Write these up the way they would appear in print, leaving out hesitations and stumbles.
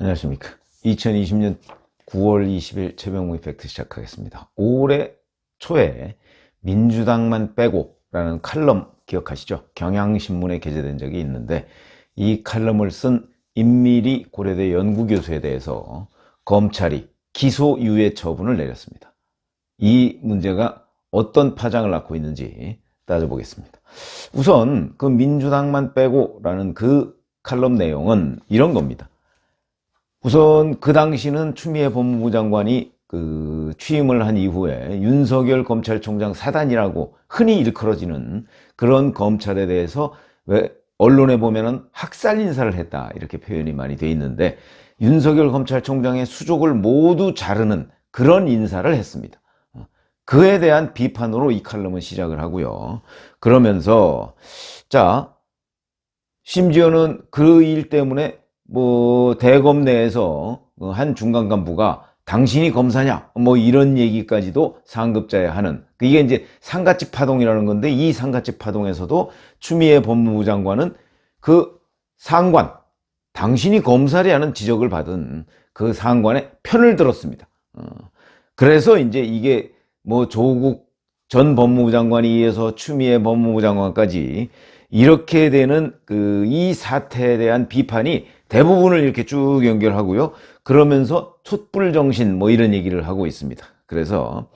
안녕하십니까. 2020년 9월 20일 최병무 이펙트 시작하겠습니다. 올해 초에 민주당만 빼고 라는 칼럼 기억하시죠? 경향신문에 게재된 적이 있는데 이 칼럼을 쓴 임미리 고려대 연구교수에 대해서 검찰이 기소유예 처분을 내렸습니다. 이 문제가 어떤 파장을 낳고 있는지 따져보겠습니다. 우선 그 민주당만 빼고 라는 그 칼럼 내용은 이런 겁니다. 우선 그 당시는 추미애 법무부 장관이 취임을 한 이후에 윤석열 검찰총장 사단이라고 흔히 일컬어지는 그런 검찰에 대해서 왜 언론에 보면은 학살 인사를 했다 이렇게 표현이 많이 돼 있는데 윤석열 검찰총장의 수족을 모두 자르는 그런 인사를 했습니다. 그에 대한 비판으로 이 칼럼은 시작을 하고요. 그러면서 자, 심지어는 그 일 때문에 대검 내에서 한 중간 간부가 당신이 검사냐 이런 얘기까지도 상급자에 하는, 이게 이제 상가집 파동이라는 건데, 이 상가집 파동에서도 추미애 법무부 장관은 그 상관, 당신이 검사라는 지적을 받은 그 상관의 편을 들었습니다. 그래서 이제 이게 조국 전 법무부 장관에 의해서 추미애 법무부 장관까지 이렇게 되는 이 사태에 대한 비판이 대부분을 이렇게 쭉 연결하고요. 그러면서 촛불정신 이런 얘기를 하고 있습니다. 그래서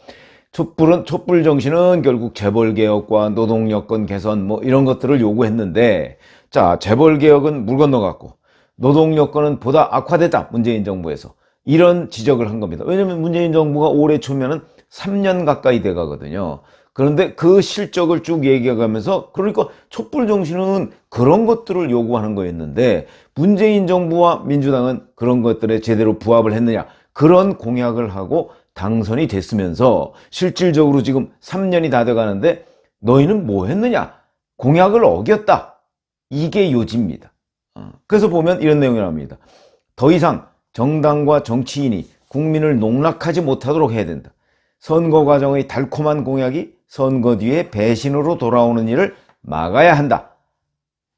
촛불정신은 결국 재벌개혁과 노동여건 개선 이런 것들을 요구했는데, 자, 재벌개혁은 물 건너갔고 노동여건은 보다 악화됐다, 문재인 정부에서. 이런 지적을 한 겁니다. 왜냐면 문재인 정부가 올해 초면은 3년 가까이 돼 가거든요. 그런데 그 실적을 쭉 얘기해가면서, 그러니까 촛불정신은 그런 것들을 요구하는 거였는데 문재인 정부와 민주당은 그런 것들에 제대로 부합을 했느냐, 그런 공약을 하고 당선이 됐으면서 실질적으로 지금 3년이 다 돼가는데 너희는 뭐 했느냐, 공약을 어겼다, 이게 요지입니다. 그래서 보면 이런 내용이 나옵니다. 더 이상 정당과 정치인이 국민을 농락하지 못하도록 해야 된다. 선거 과정의 달콤한 공약이 선거 뒤에 배신으로 돌아오는 일을 막아야 한다.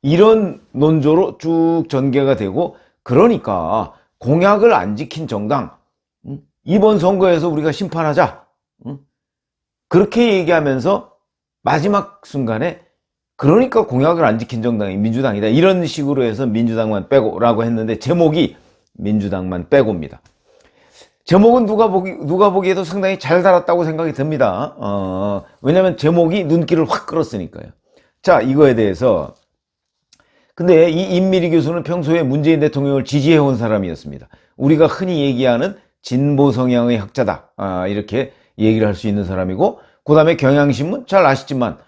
이런 논조로 쭉 전개가 되고, 그러니까 공약을 안 지킨 정당, 이번 선거에서 우리가 심판하자, 그렇게 얘기하면서 마지막 순간에 그러니까 공약을 안 지킨 정당이 민주당이다, 이런 식으로 해서 민주당만 빼고 라고 했는데, 제목이 민주당만 빼고입니다. 제목은 누가 보기에도 상당히 잘 달았다고 생각이 듭니다. 왜냐면 제목이 눈길을 확 끌었으니까요. 자, 이거에 대해서, 근데 이 임미리 교수는 평소에 문재인 대통령을 지지해온 사람이었습니다. 우리가 흔히 얘기하는 진보 성향의 학자다, 이렇게 얘기를 할 수 있는 사람이고, 그 다음에 경향신문 잘 아시지만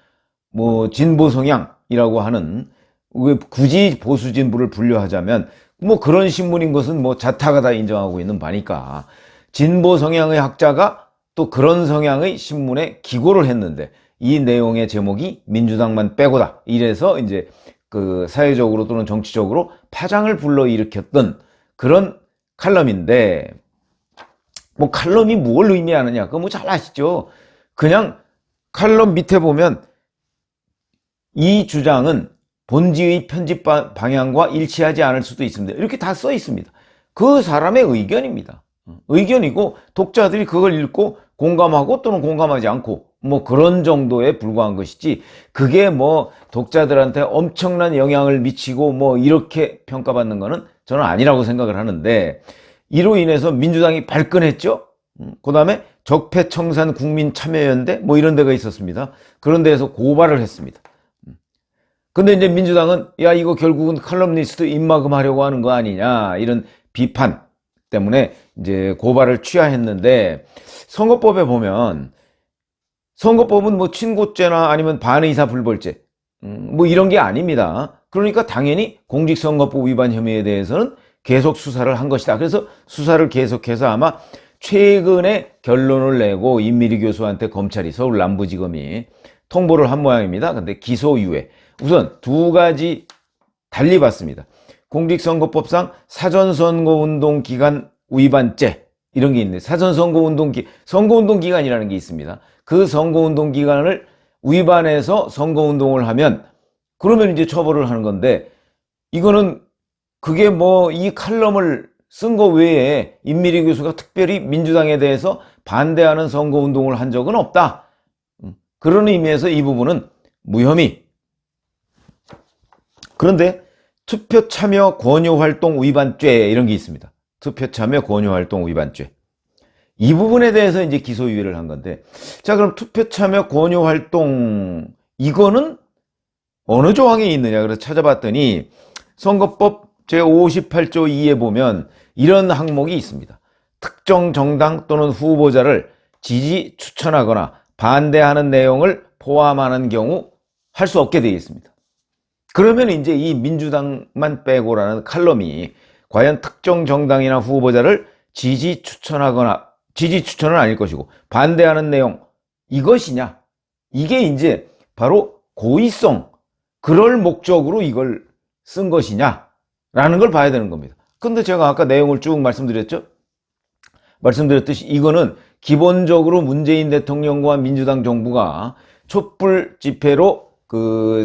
진보 성향이라고 하는, 굳이 보수 진보를 분류하자면 그런 신문인 것은 자타가 다 인정하고 있는 바니까, 진보 성향의 학자가 또 그런 성향의 신문에 기고를 했는데 이 내용의 제목이 민주당만 빼고다, 이래서 이제 사회적으로 또는 정치적으로 파장을 불러일으켰던 그런 칼럼인데, 칼럼이 뭘 의미하느냐, 그거 잘 아시죠? 그냥 칼럼 밑에 보면 이 주장은 본지의 편집 방향과 일치하지 않을 수도 있습니다, 이렇게 다 써 있습니다. 그 사람의 의견입니다. 의견이고 독자들이 그걸 읽고 공감하고 또는 공감하지 않고 그런 정도에 불과한 것이지, 그게 독자들한테 엄청난 영향을 미치고 이렇게 평가받는 거는 저는 아니라고 생각을 하는데, 이로 인해서 민주당이 발끈했죠. 그 다음에 적폐청산 국민참여연대 이런 데가 있었습니다. 그런 데에서 고발을 했습니다. 근데 이제 민주당은 야, 이거 결국은 칼럼니스트 입막음 하려고 하는 거 아니냐, 이런 비판 때문에 이제 고발을 취하했는데, 선거법에 보면 선거법은 친고죄나 아니면 반의사 불벌죄 이런 게 아닙니다. 그러니까 당연히 공직선거법 위반 혐의에 대해서는 계속 수사를 한 것이다. 그래서 수사를 계속해서 아마 최근에 결론을 내고 임미리 교수한테 검찰이, 서울 남부지검이 통보를 한 모양입니다. 근데 기소유예, 우선 두 가지 달리 봤습니다. 공직선거법상 사전선거운동 기간 위반죄, 이런 게 있는데, 사전선거운동 선거운동 기간이라는 게 있습니다. 그 선거운동 기간을 위반해서 선거운동을 하면 그러면 이제 처벌을 하는 건데, 이거는 그게 이 칼럼을 쓴 거 외에 임미리 교수가 특별히 민주당에 대해서 반대하는 선거운동을 한 적은 없다. 그런 의미에서 이 부분은 무혐의. 그런데 투표 참여 권유 활동 위반죄 이런 게 있습니다. 투표 참여 권유 활동 위반죄. 이 부분에 대해서 이제 기소유예를 한 건데, 자, 그럼 투표 참여 권유 활동 이거는 어느 조항에 있느냐 그래서 찾아봤더니 선거법 제58조 2에 보면 이런 항목이 있습니다. 특정 정당 또는 후보자를 지지, 추천하거나 반대하는 내용을 포함하는 경우 할 수 없게 되어 있습니다. 그러면 이제 이 민주당만 빼고라는 칼럼이 과연 특정 정당이나 후보자를 지지, 추천하거나, 지지, 추천은 아닐 것이고 반대하는 내용 이것이냐, 이게 이제 바로 고의성, 그럴 목적으로 이걸 쓴 것이냐 라는 걸 봐야 되는 겁니다. 근데 제가 아까 내용을 쭉 말씀드렸듯이 이거는 기본적으로 문재인 대통령과 민주당 정부가 촛불 집회로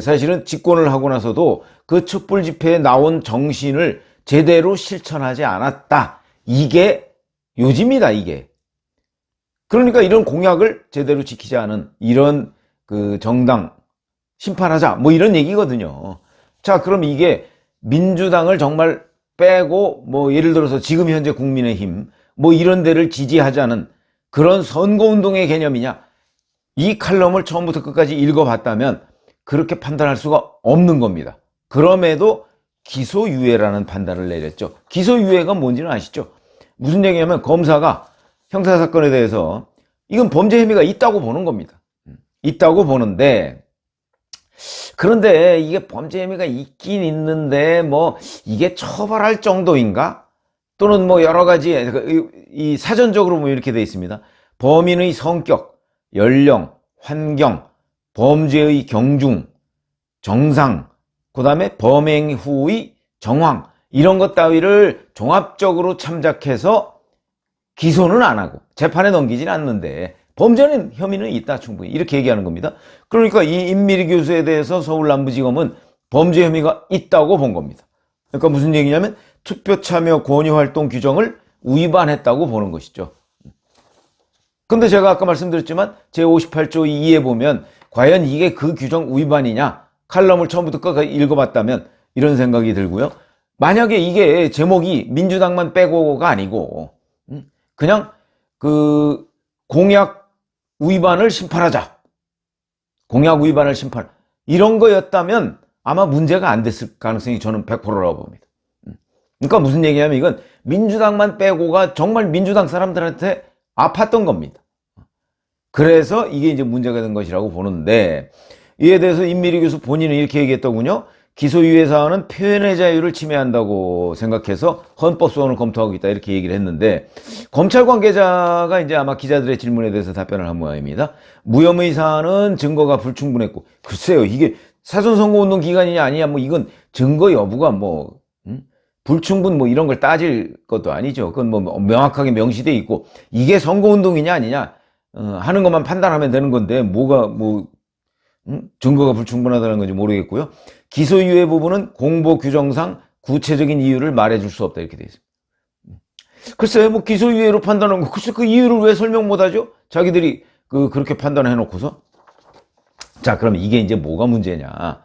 사실은 집권을 하고 나서도 그 촛불 집회에 나온 정신을 제대로 실천하지 않았다. 이게 요지입니다, 이게. 그러니까 이런 공약을 제대로 지키지 않은 이런 정당 심판하자, 뭐 이런 얘기거든요. 자, 그럼 이게 민주당을 정말 빼고 뭐 예를 들어서 지금 현재 국민의힘 뭐 이런 데를 지지하자는 그런 선거운동의 개념이냐? 이 칼럼을 처음부터 끝까지 읽어봤다면 그렇게 판단할 수가 없는 겁니다. 그럼에도 기소유예라는 판단을 내렸죠. 기소유예가 뭔지는 아시죠? 무슨 얘기냐면 검사가 형사사건에 대해서 이건 범죄 혐의가 있다고 보는 겁니다. 있다고 보는데, 그런데 이게 범죄 혐의가 있긴 있는데 뭐 이게 처벌할 정도인가? 또는 뭐 여러 가지 이 사전적으로 뭐 이렇게 되어 있습니다. 범인의 성격, 연령, 환경, 범죄의 경중, 정상, 그 다음에 범행 후의 정황, 이런 것 따위를 종합적으로 참작해서 기소는 안 하고 재판에 넘기진 않는데 범죄는 혐의는 있다, 충분히 이렇게 얘기하는 겁니다. 그러니까 이 임미리 교수에 대해서 서울남부지검은 범죄 혐의가 있다고 본 겁니다. 그러니까 무슨 얘기냐면 투표 참여 권유 활동 규정을 위반했다고 보는 것이죠. 근데 제가 아까 말씀드렸지만 제58조 2에 보면 과연 이게 그 규정 위반이냐, 칼럼을 처음부터 끝까지 읽어봤다면 이런 생각이 들고요. 만약에 이게 제목이 민주당만 빼고가 아니고 그냥 공약 위반을 심판하자, 공약 위반을 심판, 이런 거였다면 아마 문제가 안 됐을 가능성이 저는 100%라고 봅니다. 그러니까 무슨 얘기냐면 이건 민주당만 빼고가 정말 민주당 사람들한테 아팠던 겁니다. 그래서 이게 이제 문제가 된 것이라고 보는데, 이에 대해서 임미리 교수 본인은 이렇게 얘기했더군요. 기소유예 사안은 표현의 자유를 침해한다고 생각해서 헌법소원을 검토하고 있다, 이렇게 얘기를 했는데, 검찰 관계자가 이제 아마 기자들의 질문에 대해서 답변을 한 모양입니다. 무혐의 사안은 증거가 불충분했고, 글쎄요, 이게 사전선거운동 기간이냐 아니냐, 뭐 이건 증거 여부가 뭐 불충분 뭐 이런 걸 따질 것도 아니죠. 그건 뭐 명확하게 명시돼 있고 이게 선거운동이냐 아니냐 하는 것만 판단하면 되는 건데 뭐가 증거가 불충분하다는 건지 모르겠고요. 기소유예 부분은 공보 규정상 구체적인 이유를 말해줄 수 없다, 이렇게 돼 있습니다. 글쎄 뭐 기소유예로 판단한 거, 글쎄 그 이유를 왜 설명 못하죠? 자기들이 그렇게 판단해 놓고서. 자, 그럼 이게 이제 뭐가 문제냐?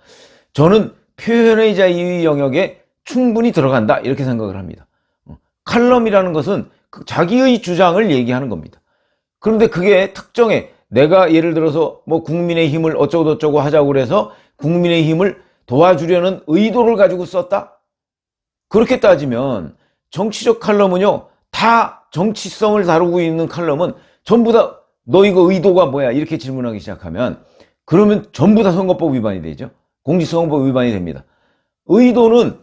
저는 표현의 자유 영역에 충분히 들어간다, 이렇게 생각을 합니다. 칼럼이라는 것은 자기의 주장을 얘기하는 겁니다. 그런데 그게 특정해, 내가 예를 들어서 뭐 국민의힘을 어쩌고저쩌고 하자고 그래서 국민의힘을 도와주려는 의도를 가지고 썼다? 그렇게 따지면 정치적 칼럼은요, 다 정치성을 다루고 있는 칼럼은 전부 다 너 이거 의도가 뭐야, 이렇게 질문하기 시작하면 그러면 전부 다 선거법 위반이 되죠. 공직선거법 위반이 됩니다. 의도는,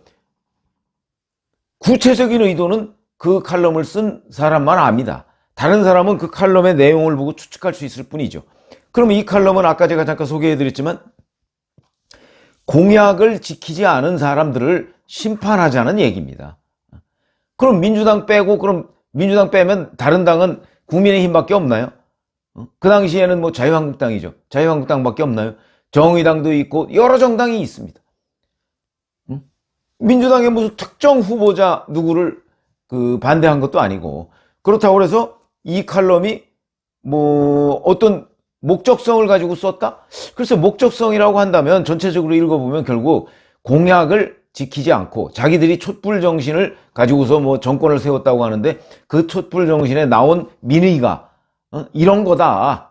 구체적인 의도는 그 칼럼을 쓴 사람만 압니다. 다른 사람은 그 칼럼의 내용을 보고 추측할 수 있을 뿐이죠. 그럼 이 칼럼은 아까 제가 잠깐 소개해드렸지만 공약을 지키지 않은 사람들을 심판하자는 얘기입니다. 그럼 민주당 빼고, 그럼 민주당 빼면 다른 당은 국민의힘밖에 없나요? 그 당시에는 뭐 자유한국당이죠. 자유한국당밖에 없나요? 정의당도 있고 여러 정당이 있습니다. 민주당의 무슨 특정 후보자 누구를 반대한 것도 아니고. 그렇다고 해서 이 칼럼이 뭐 어떤 목적성을 가지고 썼다? 글쎄, 목적성이라고 한다면 전체적으로 읽어보면 결국 공약을 지키지 않고 자기들이 촛불 정신을 가지고서 뭐 정권을 세웠다고 하는데 그 촛불 정신에 나온 민의가 이런 거다.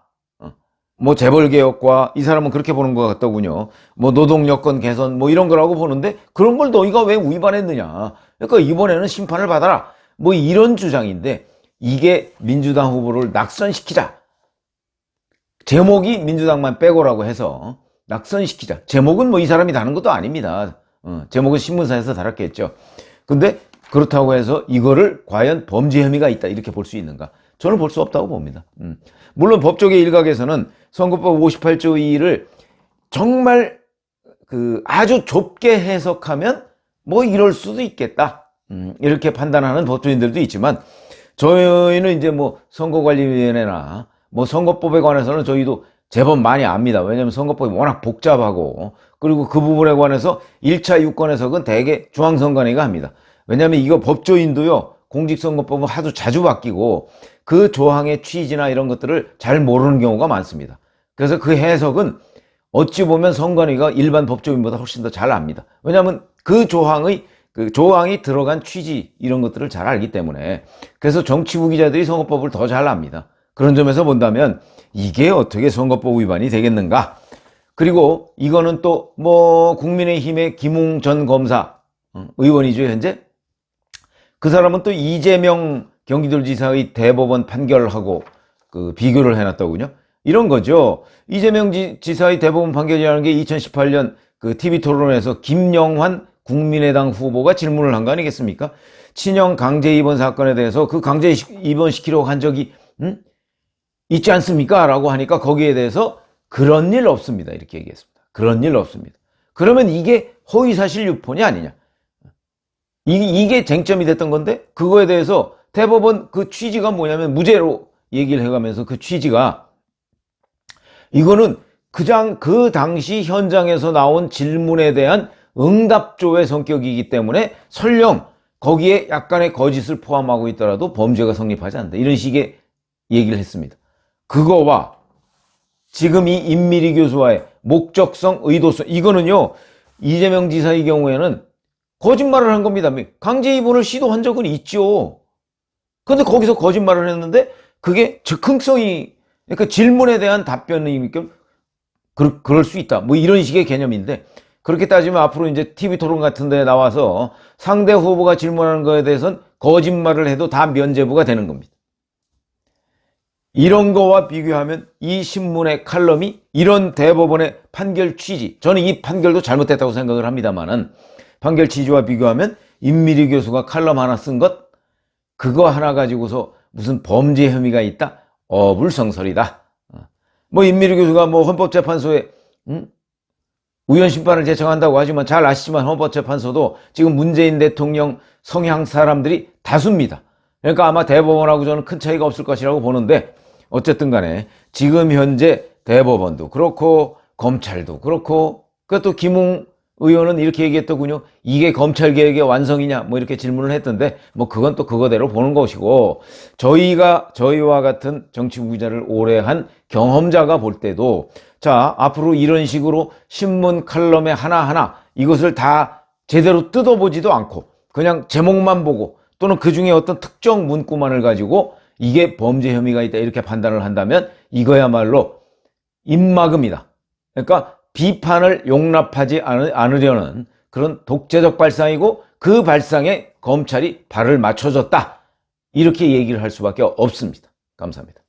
뭐 재벌개혁과, 이 사람은 그렇게 보는 것 같더군요. 뭐 노동여건 개선 뭐 이런 거라고 보는데 그런 걸 너희가 왜 위반했느냐. 그러니까 이번에는 심판을 받아라. 뭐 이런 주장인데 이게 민주당 후보를 낙선시키자. 제목이 민주당만 빼고라고 해서 낙선시키자. 제목은 뭐 이 사람이 다는 것도 아닙니다. 제목은 신문사에서 달았겠죠. 근데 그렇다고 해서 이거를 과연 범죄 혐의가 있다 이렇게 볼 수 있는가? 저는 볼 수 없다고 봅니다. 물론 법조계 일각에서는 선거법 58조 2를 정말 아주 좁게 해석하면 뭐 이럴 수도 있겠다. 이렇게 판단하는 법조인들도 있지만 저희는 이제 뭐 선거관리위원회나 뭐 선거법에 관해서는 저희도 제법 많이 압니다. 왜냐하면 선거법이 워낙 복잡하고, 그리고 그 부분에 관해서 1차 유권 해석은 대개 중앙선관위가 합니다. 왜냐하면 이거 법조인도요, 공직선거법은 하도 자주 바뀌고 그 조항의 취지나 이런 것들을 잘 모르는 경우가 많습니다. 그래서 그 해석은 어찌 보면 선관위가 일반 법조인보다 훨씬 더 잘 압니다. 왜냐하면 그 조항이 들어간 취지 이런 것들을 잘 알기 때문에. 그래서 정치부 기자들이 선거법을 더 잘 압니다. 그런 점에서 본다면 이게 어떻게 선거법 위반이 되겠는가? 그리고 이거는 또 뭐 국민의힘의 김웅 전 검사, 의원이죠 현재. 그 사람은 또 이재명 경기도지사의 대법원 판결하고 비교를 해놨더군요. 이런 거죠. 이재명 지사의 대법원 판결이라는 게 2018년 TV 토론에서 김영환 국민의당 후보가 질문을 한 거 아니겠습니까? 친형 강제 입원 사건에 대해서 그 강제 입원시키려고 한 적이 있지 않습니까? 라고 하니까 거기에 대해서 그런 일 없습니다. 이렇게 얘기했습니다. 그런 일 없습니다. 그러면 이게 허위사실 유포냐 아니냐? 이게 쟁점이 됐던 건데 그거에 대해서 대법원 그 취지가 뭐냐면 무죄로 얘기를 해가면서 그 취지가 이거는 그 당시 현장에서 나온 질문에 대한 응답조의 성격이기 때문에 설령 거기에 약간의 거짓을 포함하고 있더라도 범죄가 성립하지 않는다. 이런 식의 얘기를 했습니다. 그거와 지금 이 임미리 교수와의 목적성, 의도성, 이거는요, 이재명 지사의 경우에는 거짓말을 한 겁니다. 강제 입원을 시도한 적은 있죠. 근데 거기서 거짓말을 했는데 그게 즉흥성이, 그러니까 질문에 대한 답변이니까 그럴 수 있다. 뭐 이런 식의 개념인데, 그렇게 따지면 앞으로 이제 TV 토론 같은 데 나와서 상대 후보가 질문하는 거에 대해서는 거짓말을 해도 다 면죄부가 되는 겁니다. 이런 거와 비교하면 이 신문의 칼럼이 이런 대법원의 판결 취지, 저는 이 판결도 잘못됐다고 생각을 합니다만은 판결 취지와 비교하면 임미리 교수가 칼럼 하나 쓴 것, 그거 하나 가지고서 무슨 범죄 혐의가 있다? 어불성설이다. 뭐 임미리 교수가 뭐 헌법재판소에 우연심판을 제청한다고 하지만 잘 아시지만 헌법재판소도 지금 문재인 대통령 성향 사람들이 다수입니다. 그러니까 아마 대법원하고 저는 큰 차이가 없을 것이라고 보는데, 어쨌든 간에 지금 현재 대법원도 그렇고 검찰도 그렇고, 그것도 김웅 의원은 이렇게 얘기했더군요. 이게 검찰개혁의 완성이냐 뭐 이렇게 질문을 했던데, 뭐 그건 또 그거대로 보는 것이고, 저희와 같은 정치부 기자를 오래 한 경험자가 볼 때도, 자, 앞으로 이런 식으로 신문 칼럼에 하나하나 이것을 다 제대로 뜯어보지도 않고 그냥 제목만 보고 또는 그 중에 어떤 특정 문구만을 가지고 이게 범죄 혐의가 있다 이렇게 판단을 한다면 이거야말로 입막음이다. 그러니까 비판을 용납하지 않으려는 그런 독재적 발상이고, 그 발상에 검찰이 발을 맞춰줬다. 이렇게 얘기를 할 수밖에 없습니다. 감사합니다.